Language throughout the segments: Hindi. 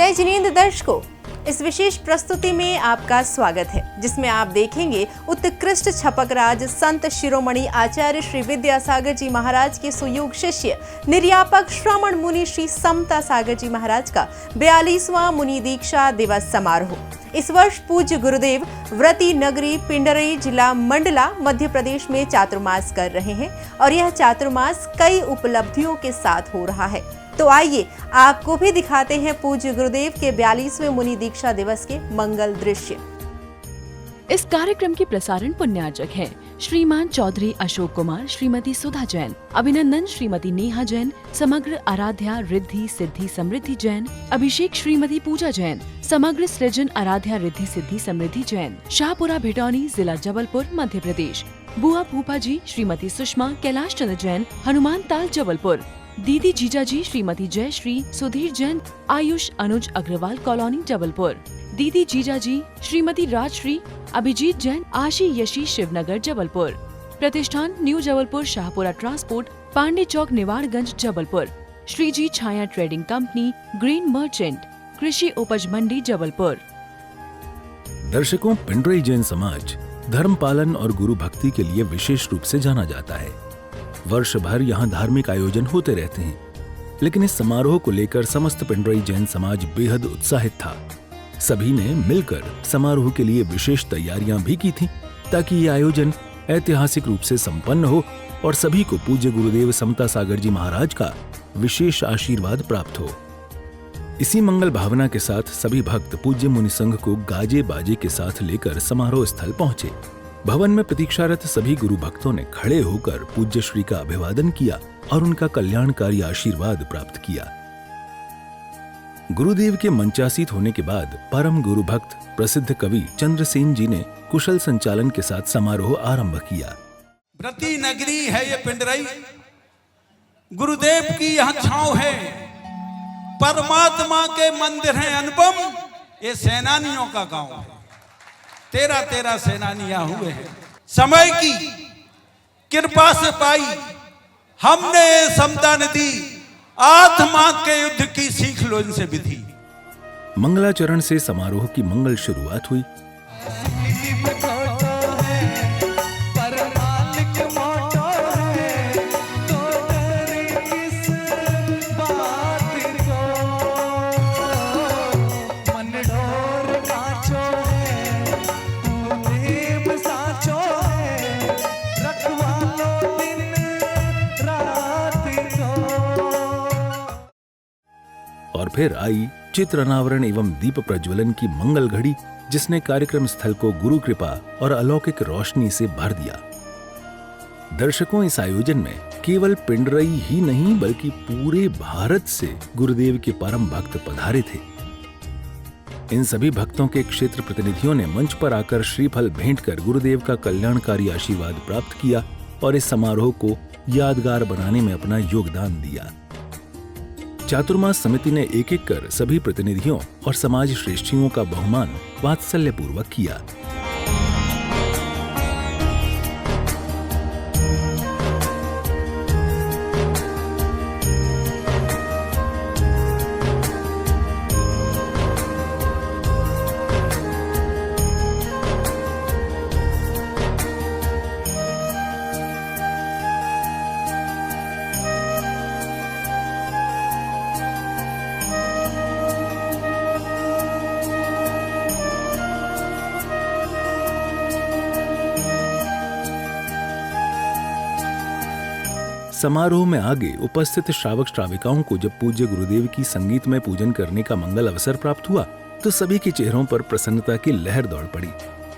जय जिनेंद्र दर्शकों, इस विशेष प्रस्तुति में आपका स्वागत है, जिसमें आप देखेंगे उत्कृष्ट छपकराज संत शिरोमणि आचार्य श्री विद्यासागर जी महाराज के सुयोग शिष्य निर्यापक श्रमण मुनि श्री समता सागर जी महाराज का 42वां मुनि दीक्षा दिवस समारोह। इस वर्ष पूज्य गुरुदेव व्रती नगरी पिंडरई जिला मंडला मध्य प्रदेश में चातुर्मास कर रहे हैं और यह चातुर्मास कई उपलब्धियों के साथ हो रहा है। तो आइए आपको भी दिखाते हैं पूज्य गुरुदेव के 42वें मुनि दीक्षा दिवस के मंगल दृश्य। इस कार्यक्रम के प्रसारण पुण्यार्चक हैं श्रीमान चौधरी अशोक कुमार, श्रीमती सुधा जैन, अभिनंदन श्रीमती नेहा जैन, समग्र आराध्या रिद्धि सिद्धि समृद्धि जैन, अभिषेक श्रीमती पूजा जैन, समग्र सृजन आराध्या रिद्धि सिद्धि समृद्धि जैन, शाहपुरा भिटौनी, जिला जबलपुर, मध्य प्रदेश। बुआ फूफा जी श्रीमती सुषमा कैलाश चंद्र जैन, हनुमान ताल जबलपुर। दीदी जीजाजी श्रीमती जयश्री सुधीर जैन, आयुष अनुज अग्रवाल कॉलोनी जबलपुर। दीदी जीजाजी श्रीमती राजश्री अभिजीत जैन, आशी यशी शिवनगर जबलपुर। प्रतिष्ठान न्यू जबलपुर शाहपुरा ट्रांसपोर्ट, पांडे चौक निवाड़गंज जबलपुर। श्रीजी छाया ट्रेडिंग कंपनी, ग्रीन मर्चेंट, कृषि उपज मंडी जबलपुर। दर्शकों, पिंडरई जैन समाज धर्म पालन और गुरु भक्ति के लिए विशेष रूप से जाना जाता है। वर्ष भर यहाँ धार्मिक आयोजन होते रहते हैं, लेकिन इस समारोह को लेकर समस्त पिंडरई जैन समाज बेहद उत्साहित था। सभी ने मिलकर समारोह के लिए विशेष तैयारियां भी की थीं, ताकि ये आयोजन ऐतिहासिक रूप से संपन्न हो और सभी को पूज्य गुरुदेव समता सागर जी महाराज का विशेष आशीर्वाद प्राप्त हो। इसी मंगल भावना के साथ सभी भक्त पूज्य मुनि संघ को गाजे बाजे के साथ लेकर समारोह स्थल पहुंचे। भवन में प्रतीक्षारत सभी गुरु भक्तों ने खड़े होकर पूज्य श्री का अभिवादन किया और उनका कल्याणकारी आशीर्वाद प्राप्त किया। गुरुदेव के मंचासीत होने के बाद परम गुरु भक्त प्रसिद्ध कवि चंद्रसेन जी ने कुशल संचालन के साथ समारोह आरंभ किया। व्रती नगरी है ये पिंडरई, गुरुदेव की यहाँ छांव है, परमात्मा के मंदिर हैं अनुपम, ये सेनानियों का गांव है। 13 सेनानियां हुए हैं, समय की कृपा से पाई हमने समता नदी, आत्मा के युद्ध की सीख लो इनसे विधि। मंगलाचरण से समारोह की मंगल शुरुआत हुई। और फिर आई चित्र अनावरण एवं दीप प्रज्वलन की मंगल घड़ी, जिसने कार्यक्रम स्थल को गुरु कृपा और अलौकिक रोशनी से भर दिया। दर्शकों, इस आयोजन में केवल पिंडरई ही नहीं बल्कि पूरे भारत से गुरुदेव के परम भक्त पधारे थे। इन सभी भक्तों के क्षेत्र प्रतिनिधियों ने मंच पर आकर श्रीफल भेंट कर गुरुदेव का कल्याणकारी आशीर्वाद प्राप्त किया और इस समारोह को यादगार बनाने में अपना योगदान दिया। चातुर्मास समिति ने एक एक कर सभी प्रतिनिधियों और समाज श्रेष्ठियों का बहुमान वात्सल्यपूर्वक किया। समारोह में आगे उपस्थित श्रावक श्राविकाओं को जब पूज्य गुरुदेव की संगीत में पूजन करने का मंगल अवसर प्राप्त हुआ, तो सभी के चेहरों पर प्रसन्नता की लहर दौड़ पड़ी,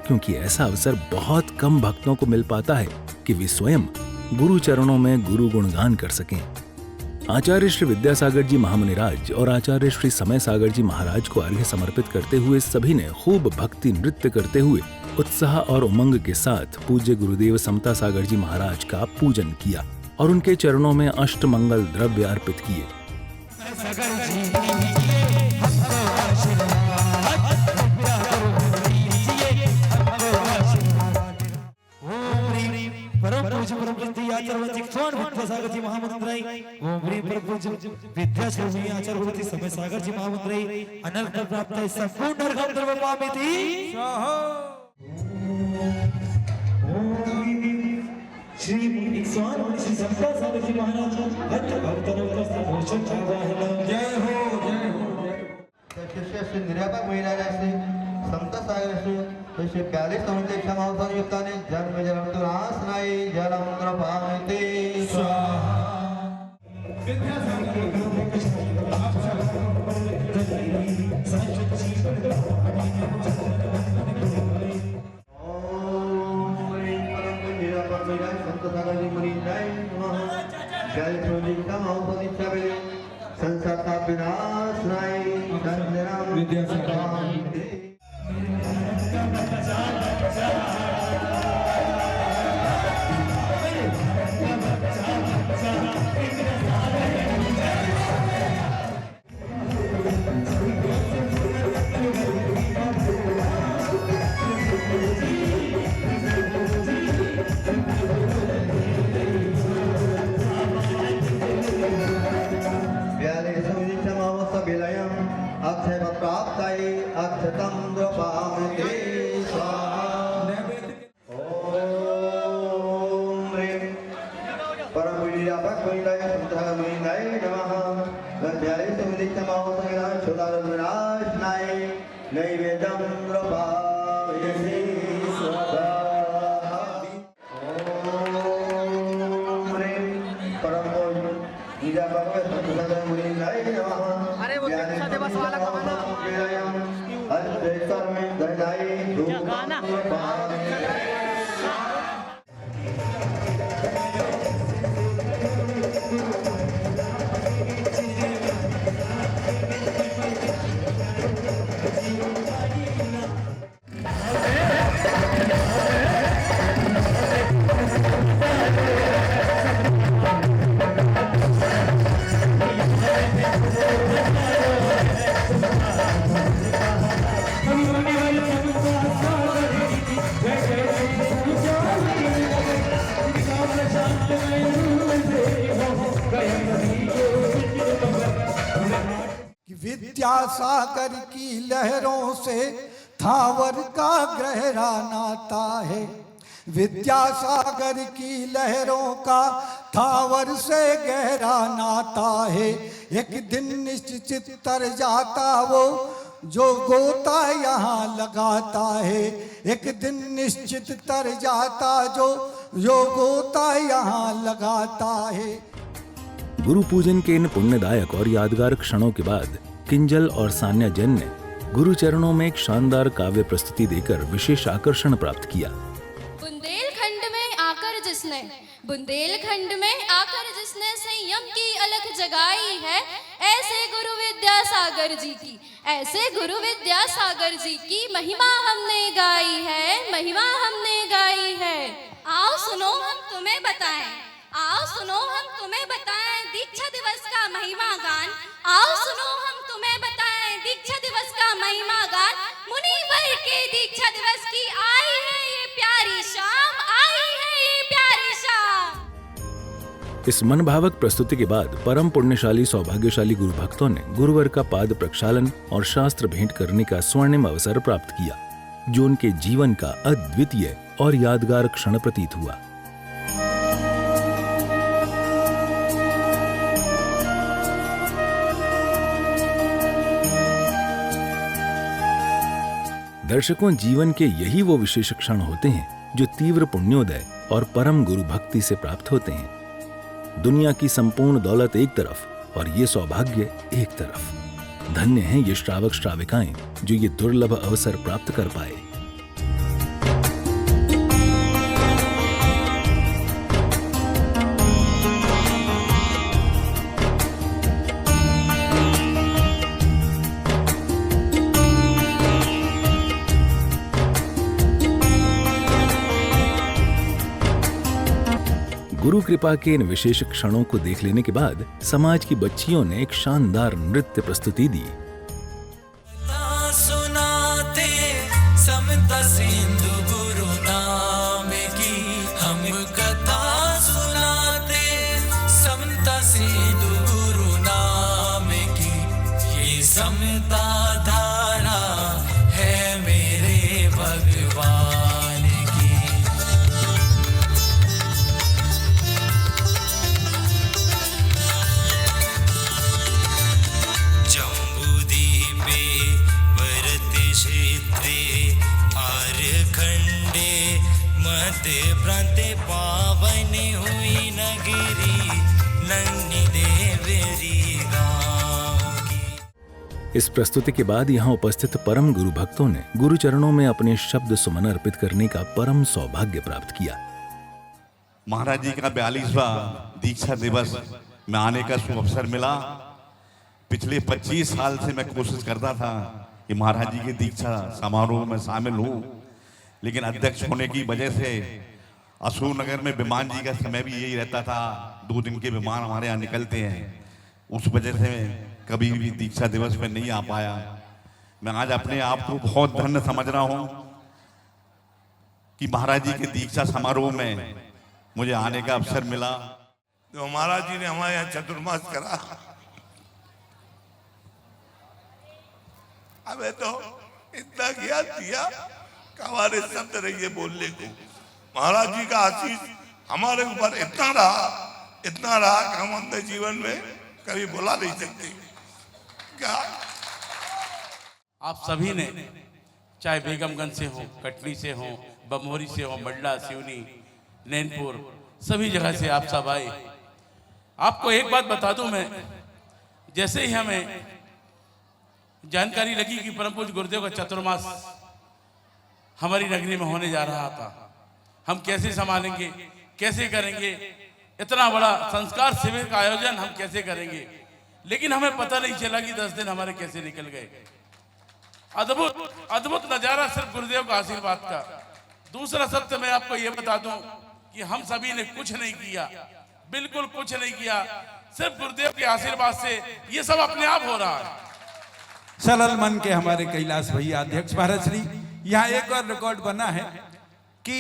क्योंकि ऐसा अवसर बहुत कम भक्तों को मिल पाता है कि वे स्वयं गुरु चरणों में गुरु गुणगान कर सकें। आचार्य श्री विद्यासागर जी महामुनिराज और आचार्य श्री समय सागर जी महाराज को अर्घ्य समर्पित करते हुए सभी ने खूब भक्ति नृत्य करते हुए उत्साह और उमंग के साथ पूज्य गुरुदेव समता सागर जी महाराज का पूजन किया और उनके चरणों में अष्टमंगल द्रव्य अर्पित किए। परम पूज्य परम सागर जी महामंत्राई ओम ह्रीं परपूज्य विद्याश्री आचार्य भगवती समय सागर जी महामंत्राई अनर्थ प्राप्त है संपूर्ण नरकम द्रव पामिति श्री इक्ष्वान मुनि श्री संता सागर जी महाराज अत्र भक्तों का भूषण आवाहन जय हो जय हो शिष्य श्री निरापक महिला श्री संत सागर श्री श्री 42 समुद्र क्षमा अवसर युक्ताने जन्म जन्म तो नाशनाय जलमंत्र पामिते स्वाहा संसार का विनाश नाय अक्षय प्राप्ताय अक्षतम द्रपामिते स्वाहा ओम ह्रीं परम विद्यापक महिलाय संतः महिलाय नमः गद्याय समुदितमावसगला सुदारं विनाशनाय नैवेद्यं द्रपामिते स्वाहा ओम ह्रीं परम विद्यापक संतः महिलाय नमः अरे वो शिक्षा दिवस वाला गाना क्या गाना विद्यासागर की लहरों से थावर का गहरा नाता है विद्यासागर की लहरों का थावर से गहरा नाता है एक दिन निश्चित तर जाता वो जो गोता यहाँ लगाता है एक दिन निश्चित तर जाता जो गोता यहाँ लगाता है। गुरु पूजन के इन पुण्यदायक और यादगार क्षणों के बाद किंजल और सान्या जैन ने गुरु चरणों में एक शानदार काव्य प्रस्तुति देकर विशेष आकर्षण प्राप्त किया। बुंदेलखंड में आकर जिसने संयम की अलख जगाई है ऐसे गुरु विद्यासागर जी की महिमा हमने गाई है आओ सुनो हम तुम्हें बताएं दीक्षा दिवस का महिमा गान मुनिवर के दीक्षा दिवस की आई है ये प्यारी शाम इस मनभावक प्रस्तुति के बाद परम पुण्यशाली सौभाग्यशाली गुरु भक्तों ने गुरुवर का पाद प्रक्षालन और शास्त्र भेंट करने का स्वर्णिम अवसर प्राप्त किया जो उनके जीवन का अद्वितीय और यादगार क्षण प्रतीत हुआ। दर्शकों, जीवन के यही वो विशेष क्षण होते हैं जो तीव्र पुण्योदय और परम गुरु भक्ति से प्राप्त होते हैं। दुनिया की संपूर्ण दौलत एक तरफ और ये सौभाग्य एक तरफ। धन्य हैं ये श्रावक श्राविकाएं जो ये दुर्लभ अवसर प्राप्त कर पाए। गुरु कृपा के इन विशेष क्षणों को देख लेने के बाद समाज की बच्चियों ने एक शानदार नृत्य प्रस्तुति दी। सुनाते समता सिंधु गुरु नाम की हम कथा सुनाते आर खंडे मध्य प्रांते पावन हुई नगरी नन्ही देवरी गाँव की। इस प्रस्तुति के बाद यहाँ उपस्थित परम गुरु भक्तों ने गुरु चरणों में अपने शब्द सुमन अर्पित करने का परम सौभाग्य प्राप्त किया। महाराज जी का 42वां दीक्षा दिवस में आने का शुभ अवसर मिला। पिछले 25 साल से मैं कोशिश करता था कि महाराज जी के दीक्षा समारोह में शामिल हूँ, लेकिन अध्यक्ष होने की वजह से अशोक नगर में विमान जी का समय भी यही रहता था, 2 दिन के विमान हमारे यहाँ निकलते हैं, उस वजह से कभी भी दीक्षा दिवस में नहीं आ पाया। मैं आज अपने आप को बहुत धन्य समझ रहा हूँ कि महाराज जी के दीक्षा समारोह में मुझे आने का अवसर मिला। तो महाराज जी ने हमारे यहाँ चतुर्मास करा। हमें तो इतना ज्ञान दिया कि हमारे शब्द रहिए बोलने को। महाराज जी का आशीष हमारे ऊपर इतना रहा कि हम अपने जीवन में कभी भुला नहीं सकते। क्या आप सभी ने, चाहे बेगमगंज से हो, कटनी से हो, बमोरी से हो, मंडला, सिवनी, नैनपुर, सभी जगह से आप सब आए। आपको एक बात बता दूं मैं, जैसे ही हमें जानकारी लगी कि परम पूज्य गुरुदेव का चतुर्मास हमारी नगरी में होने जा रहा था, हम कैसे संभालेंगे, कैसे करेंगे, इतना बड़ा संस्कार शिविर का आयोजन हम कैसे करेंगे, लेकिन हमें पता नहीं चला कि 10 दिन हमारे कैसे निकल गए। अद्भुत नजारा सिर्फ गुरुदेव का आशीर्वाद का। दूसरा सत्य मैं आपको यह बता दूं कि हम सभी ने कुछ नहीं किया, बिल्कुल कुछ नहीं किया, सिर्फ गुरुदेव के आशीर्वाद से ये सब अपने आप हो रहा है। सरल मन के हमारे कैलाश भैया अध्यक्ष महाराज श्री, यहाँ एक और रिकॉर्ड बना है कि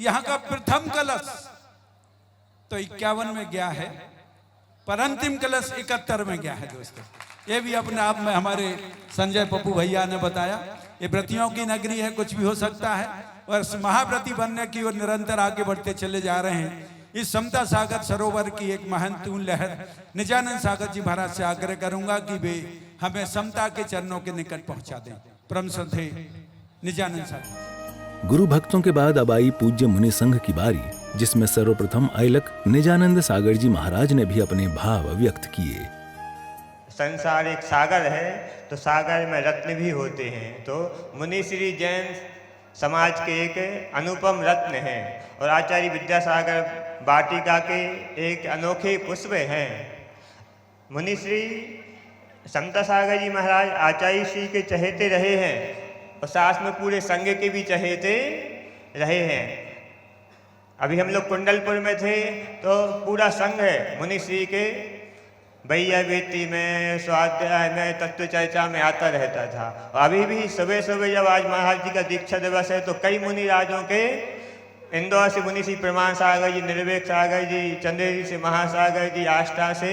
यहाँ का प्रथम कलश तो 51 में गया है, पर अंतिम कलश 71 में गया है दोस्तों। ये भी अपने आप में हमारे संजय पप्पू भैया ने बताया, ये व्रतियों की नगरी है, कुछ भी हो सकता है, और महाव्रती बनने की ओर निरंतर आगे बढ़ते चले जा रहे हैं। इस समता सागर सरोवर की एक महत्वपूर्ण लहर निजानंद सागर जी महाराज से आग्रह करूंगा कि वे हमें समता के चरणों के निकट पहुंचा दें। परम श्रद्धे निजानंद सागर। गुरु भक्तों के बाद अब आई पूज्य मुनि संघ की बारी, जिसमें सर्वप्रथम आइलक निजानंद सागर जी महाराज ने भी अपने भाव व्यक्त किए। संसार एक सागर है, तो सागर में रत्न भी होते हैं। तो मुनि श्री जैन समाज के एक अनुपम रत्न हैं और आचार्य विद्यासागर वाटिका के एक अनोखे पुष्प हैं। मुनि श्री समता सागर जी महाराज आचार्य श्री के चहेते रहे हैं और साथ में पूरे संघ के भी चहेते रहे हैं। अभी हम लोग कुंडलपुर में थे तो पूरा संघ है मुनि श्री के भैया बेटी में, स्वाध्याय में, तत्व चर्चा में आता रहता था। और अभी भी सुबह सुबह जब आज महाराज जी का दीक्षा दिवस है तो कई मुनि राजों के, इंदौर से मुनि श्री प्रमाण सागर जी, निर्वेक सागर जी, चंदेरी से महासागर जी, आष्टा से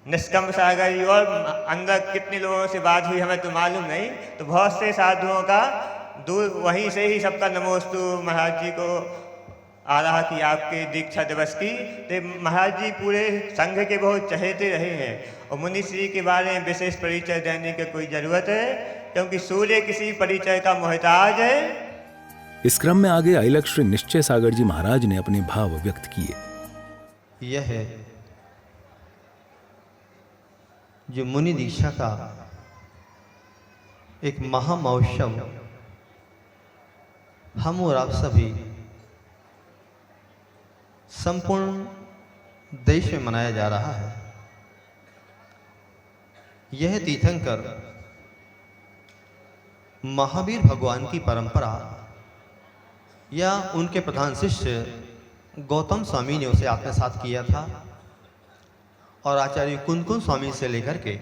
निष्कम सागर जी, और अंदर कितने लोगों से बात हुई हमें तो मालूम नहीं। तो बहुत से साधुओं का दूर वहीं से ही सबका नमोस्तु महाराज जी को आ रहा कि आपके दीक्षा दिवस की। तो महाराज जी पूरे संघ के बहुत चहेते रहे हैं और मुनि श्री के बारे में विशेष परिचय देने की कोई जरूरत है, क्योंकि सूर्य किसी परिचय का मोहताज है। इस क्रम में आगे आइलक श्री निश्चय सागर जी महाराज ने अपने भाव व्यक्त किए। यह है जो मुनि दीक्षा का एक महामहोत्सव हम और आप सभी संपूर्ण देश में मनाया जा रहा है। यह तीर्थंकर महावीर भगवान की परंपरा या उनके प्रधान शिष्य गौतम स्वामी ने उसे आत्मसात किया था और आचार्य कुंदकुंद स्वामी से लेकर के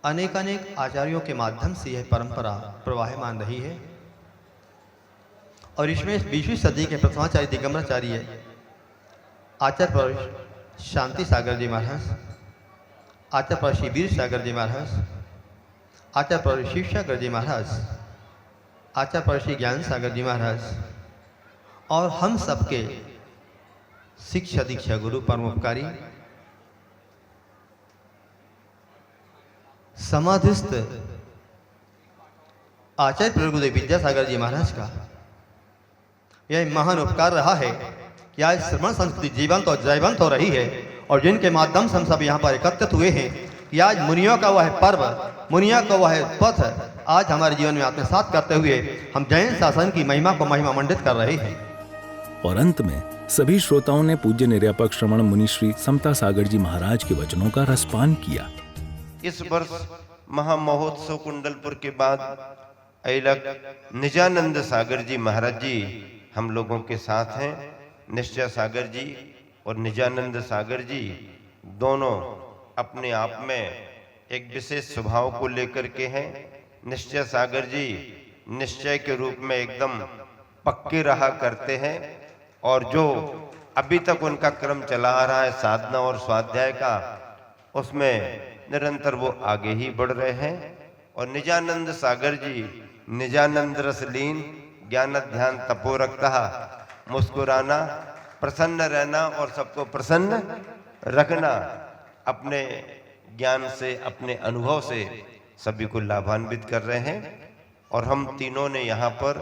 अनेकानेक आचार्यों के माध्यम से यह परंपरा प्रवाहमान रही है। और इसमें 20वीं सदी के प्रथमाचार्य दिगंबराचार्य आचार्य पर शांति सागर जी महाराज, आचार्य पर श्री वीर सागर जी महाराज, आचार्य पर शिव सागर जी महाराज, आचार्य पर श्री ज्ञान सागर जी महाराज और हम सबके शिक्षा दीक्षा गुरु परमोपकारी समाधिस्थ आचार्य प्रभुदेव विद्यासागर जी महाराज का यह महान उपकार रहा है कि आज श्रवण संस्कृति जीवंत और जयवंत हो रही है, और जिनके माध्यम से हम सब यहाँ पर एकत्रित हुए हैं कि आज मुनियों का वह पर्व, मुनियों का वह पथ आज हमारे जीवन में आत्मसात करते हुए हम जैन शासन की महिमा को महिमा मंडित कर रहे हैं। और अंत में सभी श्रोताओं ने पूज्य निर्यापक श्रवण मुनि श्री समता सागर जी महाराज के वचनों का रसपान किया। इस वर्ष महामहोत्सव कुंडलपुर के बाद अयलक निजानंद सागर जी महाराज जी हम लोगों के साथ हैं। निश्चय सागर जी और निजानंद सागर जी दोनों अपने आप में एक विशेष स्वभाव को लेकर के हैं। निश्चय सागर जी निश्चय के रूप में एकदम पक्के रहा करते हैं, और जो अभी तक उनका क्रम चला आ रहा है साधना और स्वाध्याय का, उसमें निरंतर वो आगे ही बढ़ रहे हैं। और निजानंद सागर जी निजानंद रसलीन ज्ञान ध्यान तपोरक्ता, मुस्कुराना, प्रसन्न रहना और सबको प्रसन्न रखना, अपने ज्ञान से अपने अनुभव से सभी को लाभान्वित कर रहे हैं। और हम तीनों ने यहाँ पर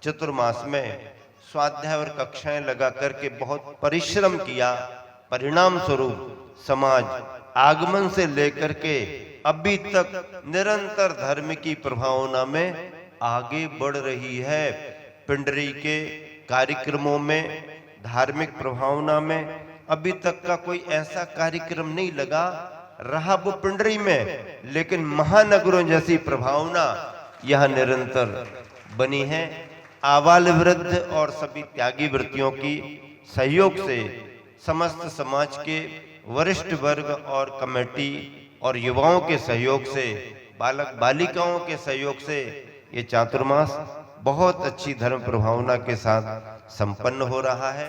चतुर्मास में स्वाध्याय और कक्षाएं लगा करके बहुत परिश्रम किया। परिणाम स्वरूप समाज आगमन से लेकर के अभी तक निरंतर धर्म की प्रभावना में आगे बढ़ रही है। पिंडरी के कार्यक्रमों में, धार्मिक प्रभावना में अभी तक का कोई ऐसा कार्यक्रम नहीं लगा रहा वो पिंडरी में, लेकिन महानगरों जैसी प्रभावना यह निरंतर बनी है। आबाल वृद्ध और सभी त्यागी वृत्तियों की सहयोग से, समस्त समाज के वरिष्ठ वर्ग और कमेटी और युवाओं के सहयोग से, बालक बालिकाओं के सहयोग से ये चातुर्मास बहुत अच्छी धर्म प्रभावना के साथ संपन्न हो रहा है।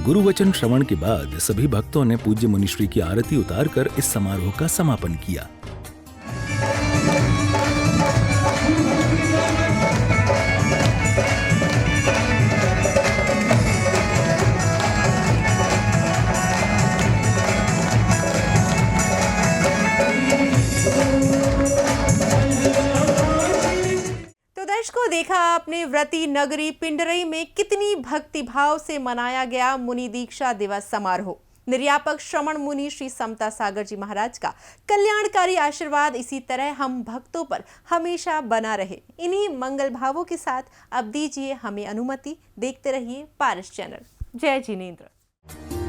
गुरु वचन श्रवण के बाद सभी भक्तों ने पूज्य मुनिश्री की आरती उतारकर इस समारोह का समापन किया। दर्शकों, देखा आपने व्रती नगरी पिंडरई में कितनी भक्ति भाव से मनाया गया मुनि दीक्षा दिवस समारोह। निर्यापक श्रवण मुनि श्री समता सागर जी महाराज का कल्याणकारी आशीर्वाद इसी तरह हम भक्तों पर हमेशा बना रहे। इन्हीं मंगल भावों के साथ अब दीजिए हमें अनुमति। देखते रहिए पारस चैनल। जय जिनेंद्र।